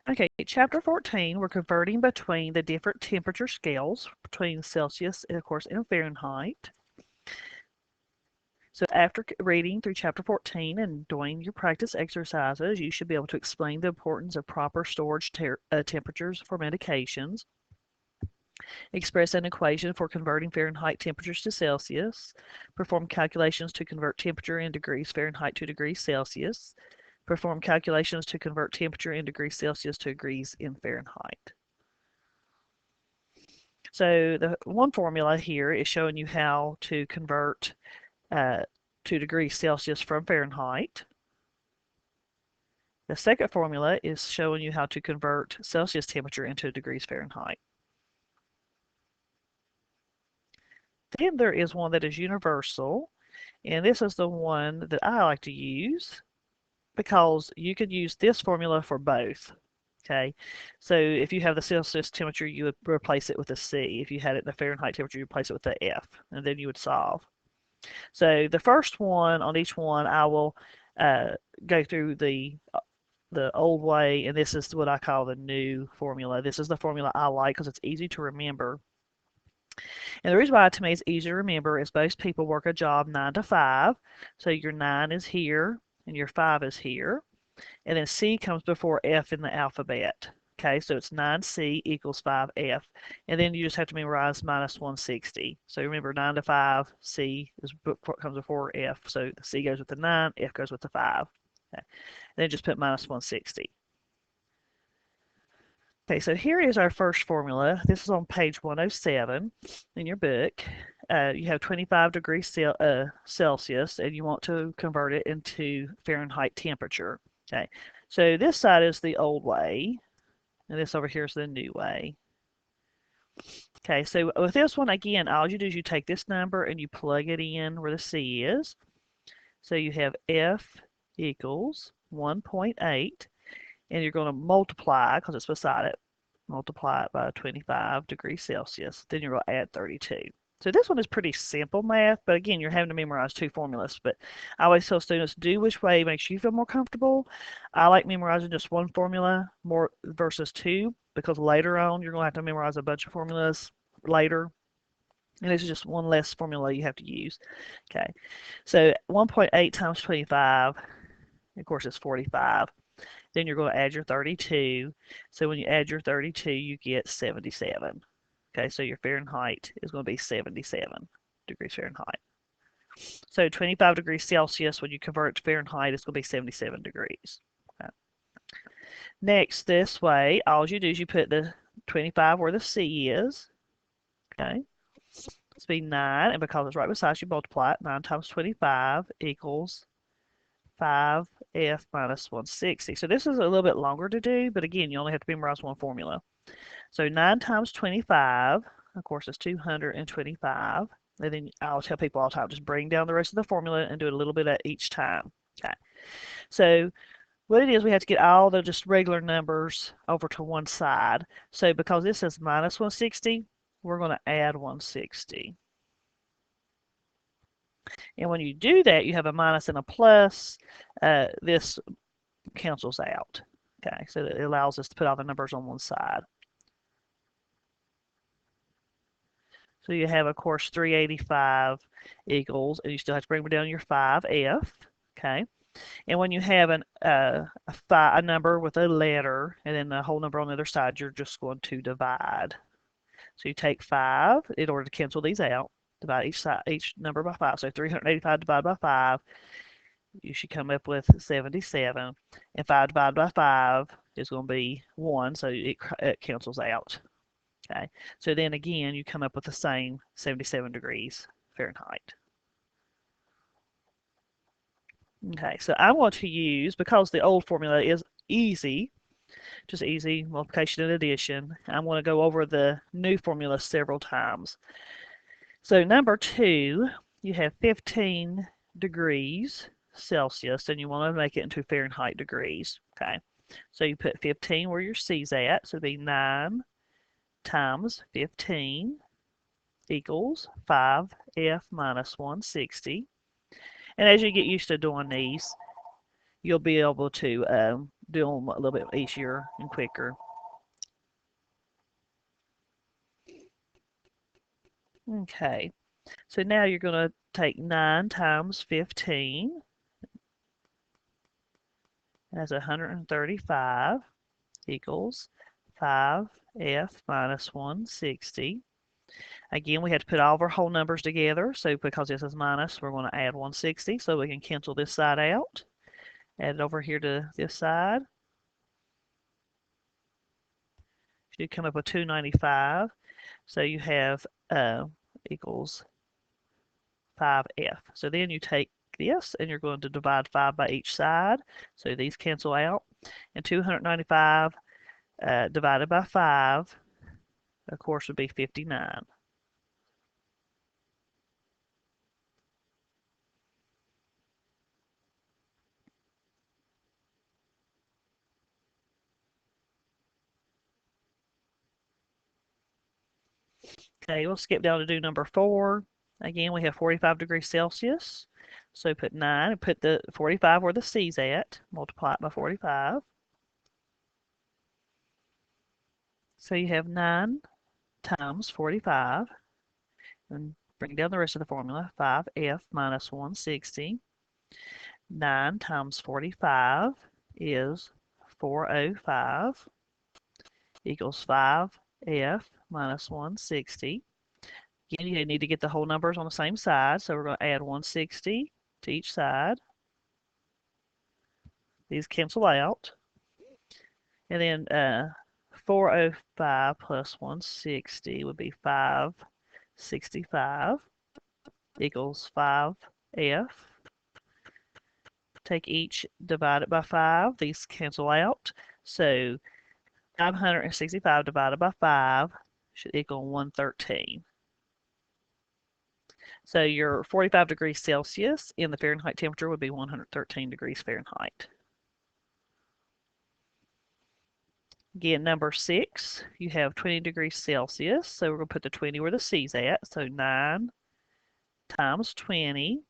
Okay, Chapter 14, we're converting between the different temperature scales between Celsius and, of course, in Fahrenheit. So after reading through Chapter 14 and doing your practice exercises, you should be able to explain the importance of proper storage temperatures for medications, express an equation for converting Fahrenheit temperatures to Celsius, perform calculations to convert temperature in degrees Fahrenheit to degrees Celsius, perform calculations to convert temperature in degrees Celsius to degrees in Fahrenheit. So the one formula here is showing you how to convert to degrees Celsius from Fahrenheit. The second formula is showing you how to convert Celsius temperature into degrees Fahrenheit. Then there is one that is universal, and this is the one that I like to use because you could use this formula for both. Okay, so if you have the Celsius temperature, you would replace it with a C. If you had it in the Fahrenheit temperature, you replace it with the F, and then you would solve. So the first one on each one, I will go through the old way, and this is what I call the new formula. This is the formula I like because it's easy to remember. And the reason why to me it's easy to remember is most people work a job 9 to 5. So your 9 is here and your 5 is here. And then C comes before F in the alphabet. Okay, so it's 9C equals 5F. And then you just have to memorize minus 160. So remember 9 to 5, C comes before F. So C goes with the 9, F goes with the 5. Okay. Then just put minus 160. Okay, so here is our first formula. This is on page 107 in your book. You have 25 degrees Celsius, and you want to convert it into Fahrenheit temperature. Okay, so this side is the old way, and this over here is the new way. Okay, so with this one, again, all you do is you take this number and you plug it in where the C is. So you have F equals 1.8. And you're going to multiply, because it's beside it, multiply it by 25 degrees Celsius. Then you're going to add 32. So this one is pretty simple math, but again, you're having to memorize two formulas. But I always tell students, do which way makes you feel more comfortable. I like memorizing just one formula more versus two, because later on, you're going to have to memorize a bunch of formulas later. And this is just one less formula you have to use. Okay, so 1.8 times 25, of course, it's 45. Then you're going to add your 32. So when you add your 32, you get 77. Okay, so your Fahrenheit is going to be 77 degrees Fahrenheit. So 25 degrees Celsius, when you convert it to Fahrenheit, it's going to be 77 degrees. Okay. Next, this way, all you do is you put the 25 where the C is. Okay. It's be 9, and because it's right beside you, multiply it. 9 times 25 equals 5F minus 160. So this is a little bit longer to do, but again, you only have to memorize one formula. So 9 times 25, of course, is 225. And then I'll tell people all the time, just bring down the rest of the formula and do it a little bit at each time. Okay. So what it is, we have to get all the just regular numbers over to one side. So because this is minus 160, we're going to add 160. And when you do that, you have a minus and a plus. This cancels out. Okay, so it allows us to put all the numbers on one side. So you have, of course, 385 equals, and you still have to bring down your 5F. Okay, and when you have a number with a letter and then the whole number on the other side, you're just going to divide. So you take 5 in order to cancel these out. Divide each number by 5. So 385 divided by 5, you should come up with 77. And 5 divided by 5 is going to be 1, so it cancels out. Okay, so then again, you come up with the same 77 degrees Fahrenheit. Okay, so I want to use, because the old formula is easy, just easy multiplication and addition, I'm going to go over the new formula several times. So number 2, you have 15 degrees Celsius, and you want to make it into Fahrenheit degrees. Okay, so you put 15 where your C's at, so it'd be 9 times 15 equals 5F minus 160. And as you get used to doing these, you'll be able to do them a little bit easier and quicker. Okay, so now you're going to take 9 times 15 as 135 equals 5f minus 160. Again, we had to put all of our whole numbers together, so because this is minus, we're going to add 160 so we can cancel this side out. Add it over here to this side. Should come up with 295. So you have equals 5f. So then you take this and you're going to divide 5 by each side. So these cancel out. And 295 divided by 5, of course, would be 59. Okay, we'll skip down to do number 4. Again, we have 45 degrees Celsius. So put 9 and put the 45 where the C's at. Multiply it by 45. So you have 9 times 45. And bring down the rest of the formula. 5f minus 160. 9 times 45 is 405 equals 5f minus 160. Again, you need to get the whole numbers on the same side, so we're going to add 160 to each side. These cancel out. And then 405 plus 160 would be 565 equals 5f. Take each, divide it by 5. These cancel out. So 565 divided by 5 should equal 113. So your 45 degrees Celsius in the Fahrenheit temperature would be 113 degrees Fahrenheit. Again, number 6, you have 20 degrees Celsius. So we're going to put the 20 where the C's at. So 9 times 20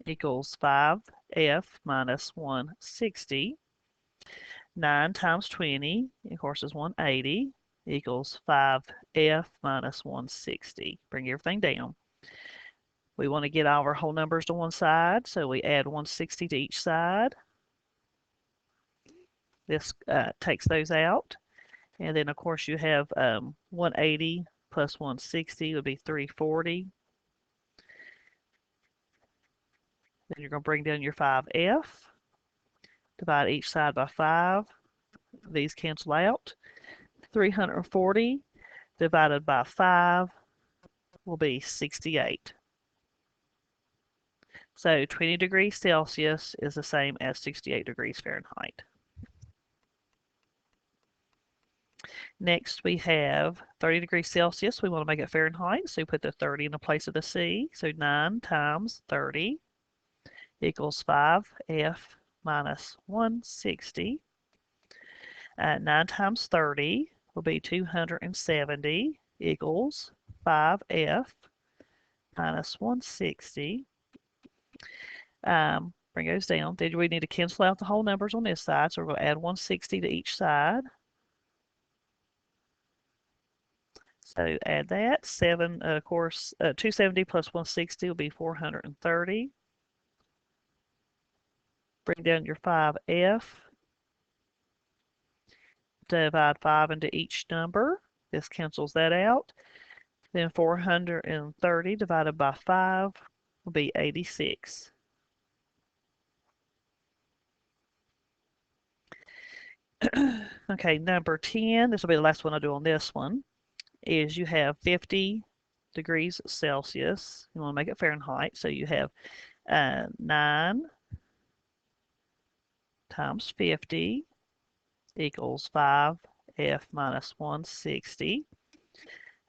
equals 5f minus 160. 9 times 20, of course, is 180, equals 5f minus 160. Bring everything down. We want to get all of our whole numbers to one side, so we add 160 to each side. This takes those out. And then, of course, you have 180 plus 160 would be 340. Then you're going to bring down your 5f. Divide each side by 5. These cancel out. 340 divided by 5 will be 68. So 20 degrees Celsius is the same as 68 degrees Fahrenheit. Next, we have 30 degrees Celsius. We want to make it Fahrenheit, so we put the 30 in the place of the C. So 9 times 30 equals 5f minus 160. 9 times 30 will be 270 equals 5f minus 160. Bring those down. Then we need to cancel out the whole numbers on this side, so we're going to add 160 to each side. So add that. 270 plus 160 will be 430. Bring down your 5f. Divide 5 into each number. This cancels that out. Then 430 divided by 5 will be 86. Okay, number 10, this will be the last one I do on this one, is you have 50 degrees Celsius. You want to make it Fahrenheit, so you have 9 times 50 equals 5f minus 160.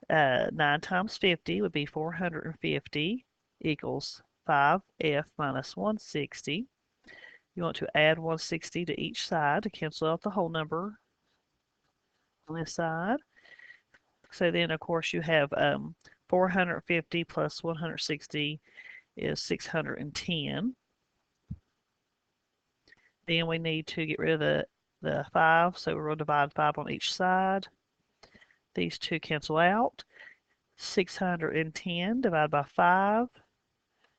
9 times 50 would be 450 equals 5f minus 160. You want to add 160 to each side to cancel out the whole number on this side. So then, of course, you have 450 plus 160 is 610. Then we need to get rid of the the 5, so we're going to divide 5 on each side. These two cancel out. 610 divided by 5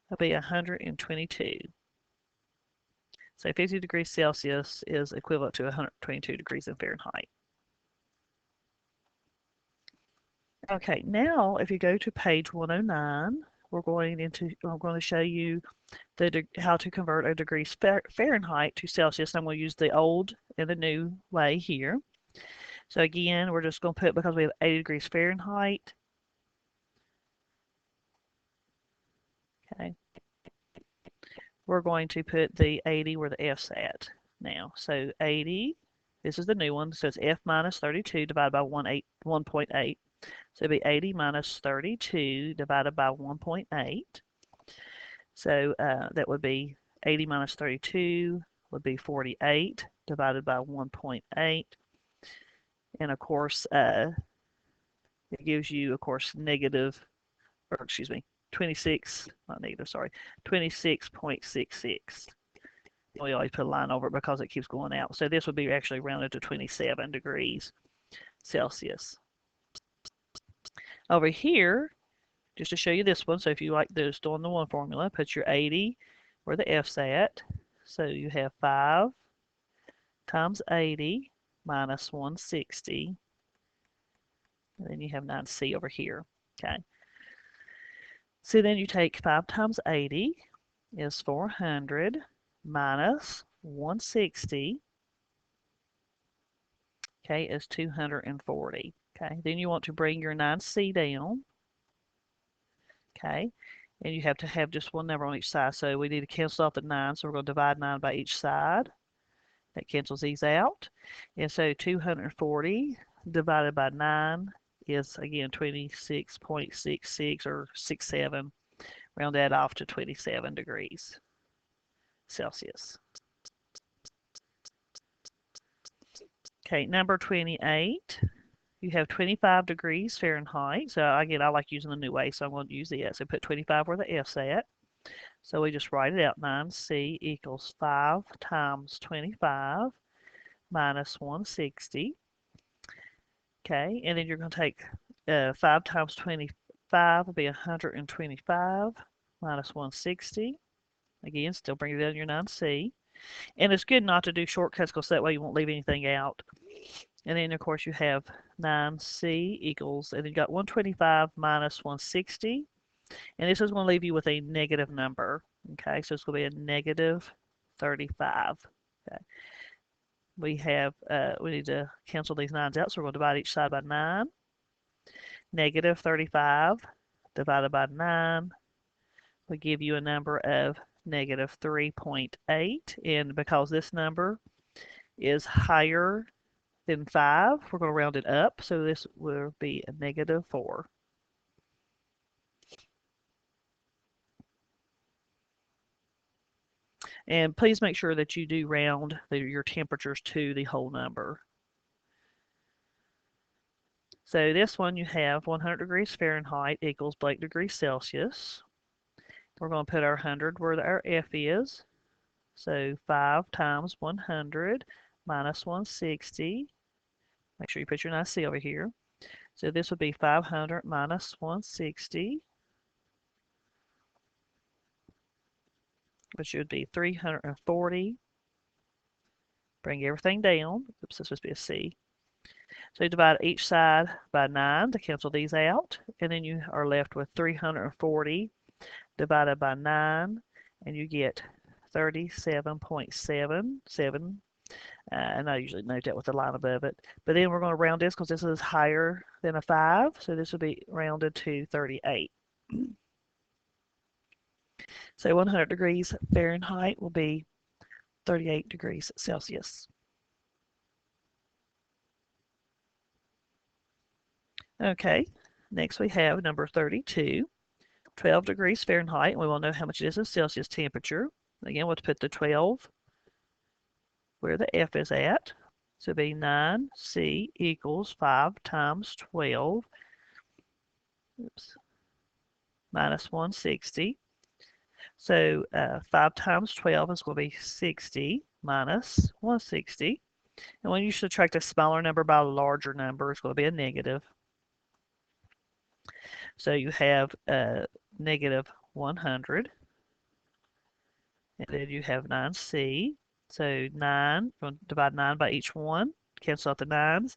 will be 122. So 50 degrees Celsius is equivalent to 122 degrees in Fahrenheit. Okay, now if you go to page 109, I'm going to show you how to convert a degrees Fahrenheit to Celsius. I'm going to use the old and the new way here. So again, we're just going to put, because we have 80 degrees Fahrenheit. Okay. We're going to put the 80 where the F's at now. So 80, this is the new one, so it's F minus 32 divided by 1.8. So it'd be 80 minus 32 divided by 1.8. So that would be 80 minus 32 would be 48 divided by 1.8. And of course, it gives you, of course, 26, not negative, sorry, 26.66. We always put a line over it because it keeps going out. So this would be actually rounded to 27 degrees Celsius. Over here, just to show you this one, so if you like this, doing the one formula, put your 80 where the F's at. So you have 5 times 80 minus 160. And then you have 9C over here. Okay. So then you take 5 times 80 is 400 minus 160. Okay, is 240. Okay, then you want to bring your 9C down. Okay, and you have to have just one number on each side. So we need to cancel out the 9, so we're going to divide 9 by each side. That cancels these out. And so 240 divided by 9 is, again, 26.66 or 67. Round that off to 27 degrees Celsius. Okay, number 28. You have 25 degrees Fahrenheit. So again, I like using the new way, so I'm going to use it. So put 25 where the F's at. So we just write it out. 9C equals 5 times 25 minus 160. Okay, and then you're going to take 5 times 25 will be 125 minus 160. Again, still bring it down to your 9C. And it's good not to do shortcuts because that way you won't leave anything out. And then, of course, you have 9C equals, and then you got 125 minus 160. And this is going to leave you with a negative number. Okay, so it's going to be a negative 35. Okay. We need to cancel these 9s out, so we're going to divide each side by 9. Negative 35 divided by 9 will give you a number of negative 3.8. And because this number is higher than 5, we're going to round it up, so this will be a negative 4. And please make sure that you do round your temperatures to the whole number. So this one you have 100 degrees Fahrenheit equals blank degrees Celsius. We're going to put our 100 where our F is. So 5 times 100 minus 160. Make sure you put your nice C over here. So this would be 500 minus 160, which would be 340. Bring everything down. Oops, this is supposed to be a C. So you divide each side by 9 to cancel these out. And then you are left with 340 divided by 9. And you get 37.77. And I usually note that with a line above it. But then we're going to round this because this is higher than a 5. So this will be rounded to 38. So 100 degrees Fahrenheit will be 38 degrees Celsius. Okay, next we have number 32. 12 degrees Fahrenheit, and we will know how much it is in Celsius temperature. Again, we'll put the 12 where the F is at. So it'll be 9C equals 5 times 12 minus 160. So 5 times 12 is going to be 60 minus 160. And when you subtract a smaller number by a larger number, it's going to be a negative. So you have negative 100, and then you have 9c. So 9, divide 9 by each one, cancel out the 9s.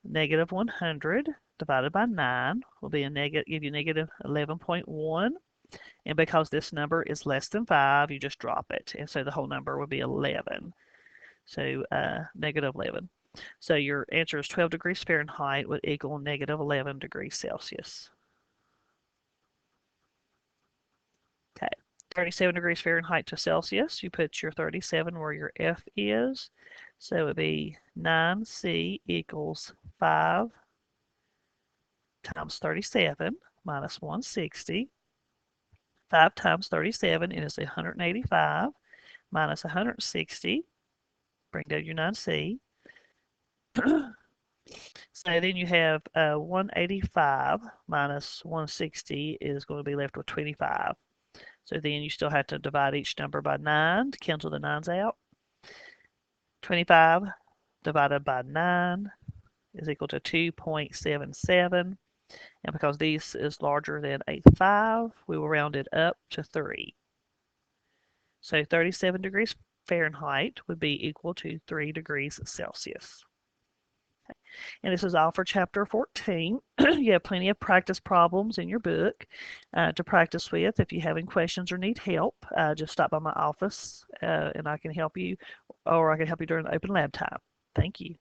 Negative 100 divided by 9 will be give you negative 11.1. And because this number is less than 5, you just drop it. And so the whole number would be 11. So negative 11. So your answer is 12 degrees Fahrenheit would equal negative 11 degrees Celsius. Okay, 37 degrees Fahrenheit to Celsius. You put your 37 where your F is. So it would be 9C equals 5 times 37 minus 160. 5 times 37 is 185 minus 160. Bring down your 9C. So then you have 185 minus 160 is going to be left with 25. So then you still have to divide each number by 9 to cancel the 9s out. 25 divided by 9 is equal to 2.77. And because this is larger than a 5, we will round it up to 3. So 37 degrees Fahrenheit would be equal to 3 degrees Celsius. And this is all for Chapter 14. You have plenty of practice problems in your book to practice with. If you have any questions or need help, just stop by my office and I can help you, or I can help you during the open lab time. Thank you.